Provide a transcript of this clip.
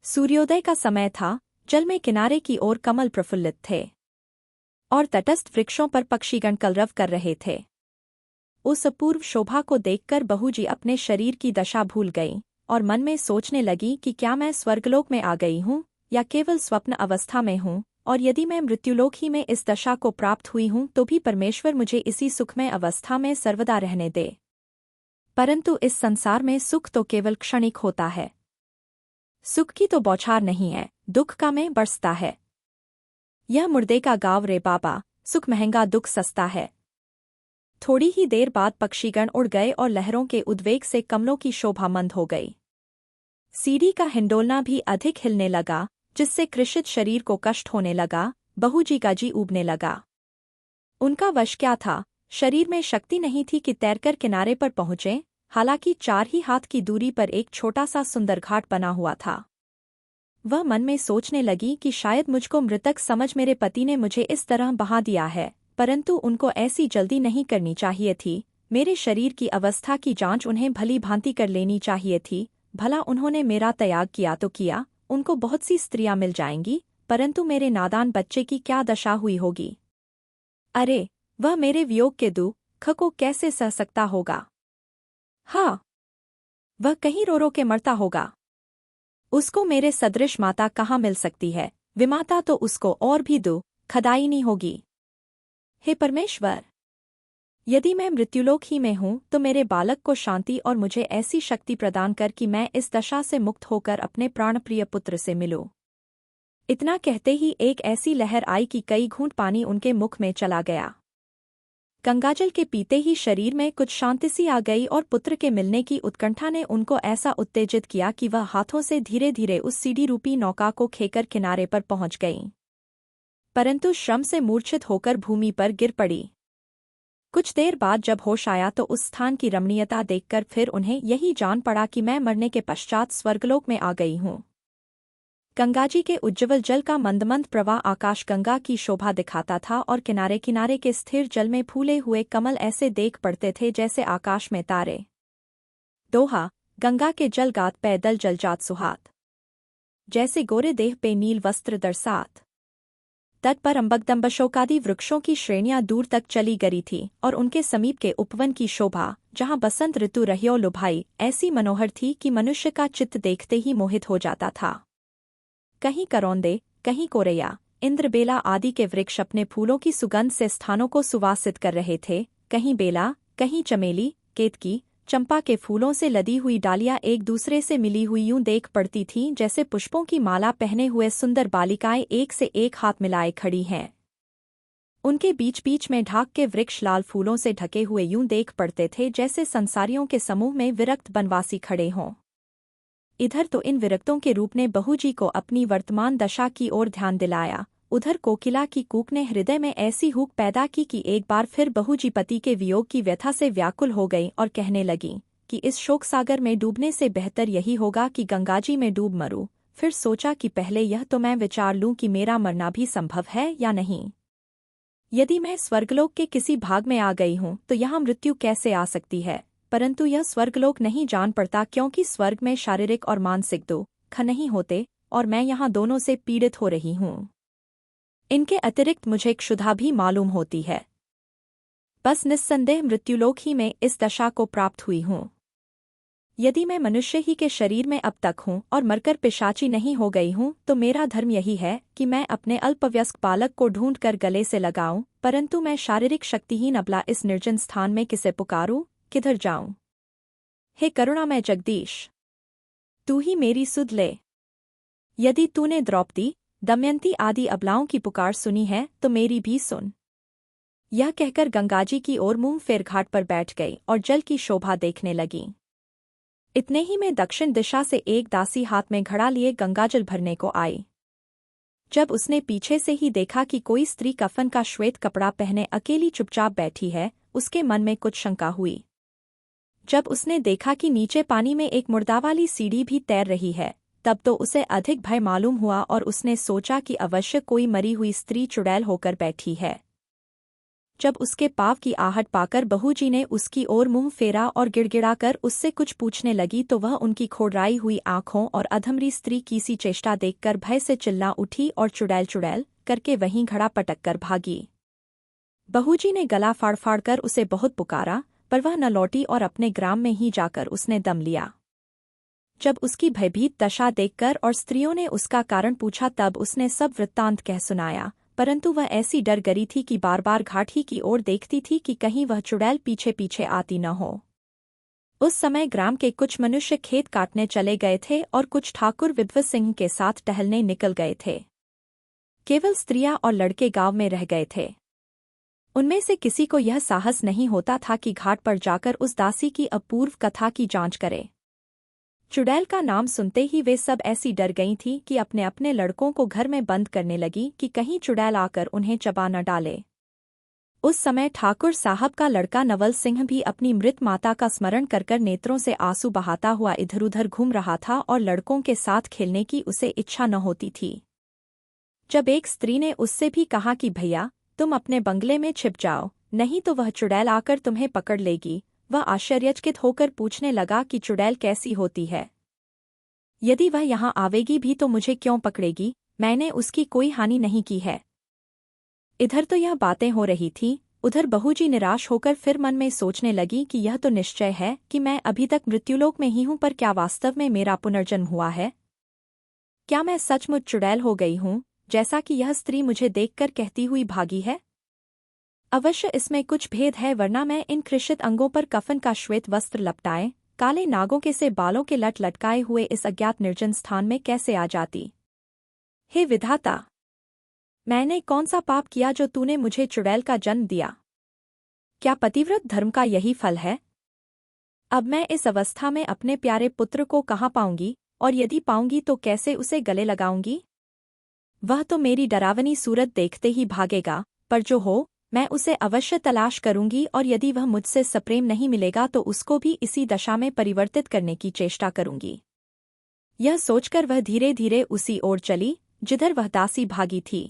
सूर्योदय का समय था। जल में किनारे की ओर कमल प्रफुल्लित थे और तटस्थ वृक्षों पर पक्षीगण कलरव कर रहे थे। उस अपूर्व शोभा को देखकर बहूजी अपने शरीर की दशा भूल गईं और मन में सोचने लगी कि क्या मैं स्वर्गलोक में आ गई हूँ या केवल स्वप्न अवस्था में हूँ, और यदि मैं मृत्युलोक ही में इस दशा को प्राप्त हुई हूँ तो भी परमेश्वर मुझे इसी सुखमय अवस्था में सर्वदा रहने दे। परंतु इस संसार में सुख तो केवल क्षणिक होता है। सुख की तो बौछार नहीं है, दुख का में बरसता है। यह मुर्दे का गाँव रे बाबा, सुख महंगा दुख सस्ता है। थोड़ी ही देर बाद पक्षीगण उड़ गए और लहरों के उद्वेग से कमलों की शोभा मंद हो गई। सीढ़ी का हिंडोलना भी अधिक हिलने लगा, जिससे कृशित शरीर को कष्ट होने लगा। बहूजी का जी ऊबने लगा। उनका वश क्या था, शरीर में शक्ति नहीं थी कि तैरकर किनारे पर पहुंचे। हालांकि 4 ही हाथ की दूरी पर एक छोटा सा सुंदर घाट बना हुआ था। वह मन में सोचने लगी कि शायद मुझको मृतक समझ मेरे पति ने मुझे इस तरह बहा दिया है, परंतु उनको ऐसी जल्दी नहीं करनी चाहिए थी। मेरे शरीर की अवस्था की जांच उन्हें भली भांति कर लेनी चाहिए थी। भला उन्होंने मेरा त्याग किया तो किया, उनको बहुत सी स्त्रियां मिल जाएंगी, परंतु मेरे नादान बच्चे की क्या दशा हुई होगी। अरे, वह मेरे वियोग के दुख को कैसे सह सकता होगा। हाँ, वह कहीं रो रो के मरता होगा। उसको मेरे सदृश माता कहाँ मिल सकती है, विमाता तो उसको और भी दुखदायिनी होगी। हे परमेश्वर, यदि मैं मृत्युलोक ही में हूँ तो मेरे बालक को शांति और मुझे ऐसी शक्ति प्रदान कर कि मैं इस दशा से मुक्त होकर अपने प्राणप्रिय पुत्र से मिलूं। इतना कहते ही एक ऐसी लहर आई कि कई घूंट पानी उनके मुख में चला गया। गंगाजल के पीते ही शरीर में कुछ शांति सी आ गई और पुत्र के मिलने की उत्कंठा ने उनको ऐसा उत्तेजित किया कि वह हाथों से धीरे धीरे उस सीढ़ी रूपी नौका को खेकर किनारे पर पहुंच गईं। परंतु श्रम से मूर्छित होकर भूमि पर गिर पड़ी। कुछ देर बाद जब होश आया तो उस स्थान की रमणीयता देखकर फिर उन्हें यही जान पड़ा कि मैं मरने के पश्चात स्वर्गलोक में आ गई हूँ। गंगाजी के उज्ज्वल जल का मंदमंद प्रवाह आकाशगंगा की शोभा दिखाता था और किनारे किनारे के स्थिर जल में फूले हुए कमल ऐसे देख पड़ते थे जैसे आकाश में तारे। दोहा, गंगा के जल गात पैदल जलजात सुहात, जैसे गोरे देह पे नील वस्त्र दरसात। तट पर अम्बकदम्बशोकादि वृक्षों की श्रेणियां दूर तक चली गई थी और उनके समीप के उपवन की शोभा, जहां बसंत ऋतु रहियो लुभाई, ऐसी मनोहर थी कि मनुष्य का चित्त देखते ही मोहित हो जाता था। कहीं करौंदे, कहीं कोरैया, इंद्रबेला आदि के वृक्ष अपने फूलों की सुगंध से स्थानों को सुवासित कर रहे थे। कहीं बेला, कहीं चमेली, केतकी, चंपा के फूलों से लदी हुई डालियां एक दूसरे से मिली हुई यूं देख पड़ती थीं जैसे पुष्पों की माला पहने हुए सुंदर बालिकाएं एक से एक हाथ मिलाए खड़ी हैं। उनके बीच बीच में ढाक के वृक्ष लाल फूलों से ढके हुए यूं देख पड़ते थे जैसे संसारियों के समूह में विरक्त बनवासी खड़े हों। इधर तो इन विरक्तों के रूप ने बहूजी को अपनी वर्तमान दशा की ओर ध्यान दिलाया, उधर कोकिला की कूक ने हृदय में ऐसी हूक पैदा की कि एक बार फिर बहूजी पति के वियोग की व्यथा से व्याकुल हो गई और कहने लगी कि इस शोक सागर में डूबने से बेहतर यही होगा कि गंगाजी में डूब मरूं। फिर सोचा कि पहले यह तो मैं विचार लूं कि मेरा मरना भी संभव है या नहीं। यदि मैं स्वर्गलोक के किसी भाग में आ गई हूं तो यहाँ मृत्यु कैसे आ सकती है, परंतु यह स्वर्गलोक नहीं जान पड़ता क्योंकि स्वर्ग में शारीरिक और मानसिक दुख नहीं होते और मैं यहाँ दोनों से पीड़ित हो रही हूँ। इनके अतिरिक्त मुझे क्षुधा भी मालूम होती है। बस निस्संदेह मृत्युलोक ही में इस दशा को प्राप्त हुई हूँ। यदि मैं मनुष्य ही के शरीर में अब तक हूँ और मरकर पिशाची नहीं हो गई हूँ तो मेरा धर्म यही है कि मैं अपने अल्पवयस्क बालक को ढूंढ कर गले से लगाऊं, परंतु मैं शारीरिक शक्तिहीन अबला इस निर्जन स्थान में किसे पुकारूं, किधर जाऊं। हे करुणामय जगदीश, तू ही मेरी सुध ले। यदि तूने द्रौपदी, दमयंती आदि अबलाओं की पुकार सुनी है तो मेरी भी सुन। यह कहकर गंगाजी की ओर मुंह फेर घाट पर बैठ गई और जल की शोभा देखने लगी। इतने ही में दक्षिण दिशा से एक दासी हाथ में घड़ा लिए गंगाजल भरने को आई। जब उसने पीछे से ही देखा कि कोई स्त्री कफन का श्वेत कपड़ा पहने अकेली चुपचाप बैठी है, उसके मन में कुछ शंका हुई। जब उसने देखा कि नीचे पानी में एक मुर्दावाली सीढ़ी भी तैर रही है, तब तो उसे अधिक भय मालूम हुआ और उसने सोचा कि अवश्य कोई मरी हुई स्त्री चुड़ैल होकर बैठी है। जब उसके पाँव की आहट पाकर बहू जी ने उसकी ओर मुंह फेरा और गिड़गिड़ाकर उससे कुछ पूछने लगी तो वह उनकी खोड़राई हुई आंखों और अधमरी स्त्री की सी चेष्टा देखकर भय से चिल्ला उठी और चुड़ैल चुड़ैल करके वहीं घड़ा पटक कर भागी। बहू जी ने गला फाड़ कर उसे बहुत पुकारा, पर वह न लौटी और अपने ग्राम में ही जाकर उसने दम लिया। जब उसकी भयभीत दशा देखकर और स्त्रियों ने उसका कारण पूछा तब उसने सब वृत्तांत कह सुनाया, परंतु वह ऐसी डर गई थी कि बार बार घाट ही की ओर देखती थी कि कहीं वह चुड़ैल पीछे पीछे आती न हो। उस समय ग्राम के कुछ मनुष्य खेत काटने चले गए थे और कुछ ठाकुर विद्वत सिंह के साथ टहलने निकल गए थे। केवल स्त्रियां और लड़के गांव में रह गए थे। उनमें से किसी को यह साहस नहीं होता था कि घाट पर जाकर उस दासी की अपूर्व कथा की जांच करे। चुड़ैल का नाम सुनते ही वे सब ऐसी डर गई थीं कि अपने अपने लड़कों को घर में बंद करने लगी कि कहीं चुड़ैल आकर उन्हें चबा न डाले। उस समय ठाकुर साहब का लड़का नवल सिंह भी अपनी मृत माता का स्मरण कर नेत्रों से आंसू बहाता हुआ इधर-उधर घूम रहा था और लड़कों के साथ खेलने की उसे इच्छा न होती थी। जब एक स्त्री ने उससे भी कहा कि भैया तुम अपने बंगले में छिप जाओ, नहीं तो वह चुड़ैल आकर तुम्हें पकड़ लेगी, वह आश्चर्यचकित होकर पूछने लगा कि चुड़ैल कैसी होती है? यदि वह यहाँ आवेगी भी तो मुझे क्यों पकड़ेगी? मैंने उसकी कोई हानि नहीं की है। इधर तो यह बातें हो रही थीं, उधर बहू जी निराश होकर फिर मन में सोचने लगी कि यह तो निश्चय है कि मैं अभी तक मृत्युलोक में ही हूँ, पर क्या वास्तव में मेरा पुनर्जन्म हुआ है? क्या मैं सचमुच चुड़ैल हो गई हूँ, जैसा कि यह स्त्री मुझे देखकर कहती हुई भागी है? अवश्य इसमें कुछ भेद है, वरना मैं इन कृषित अंगों पर कफन का श्वेत वस्त्र लपटाए, काले नागों के से बालों के लट लटकाए हुए इस अज्ञात निर्जन स्थान में कैसे आ जाती? हे विधाता! मैंने कौन सा पाप किया जो तूने मुझे चुड़ैल का जन्म दिया? क्या पतिव्रत धर्म का यही फल है? अब मैं इस अवस्था में अपने प्यारे पुत्र को कहाँ पाऊंगी, और यदि पाऊंगी तो कैसे उसे गले लगाऊंगी? वह तो मेरी डरावनी सूरत देखते ही भागेगा, पर जो हो मैं उसे अवश्य तलाश करूंगी और यदि वह मुझसे सप्रेम नहीं मिलेगा तो उसको भी इसी दशा में परिवर्तित करने की चेष्टा करूंगी। यह सोचकर वह धीरे धीरे उसी ओर चली जिधर वह दासी भागी थी।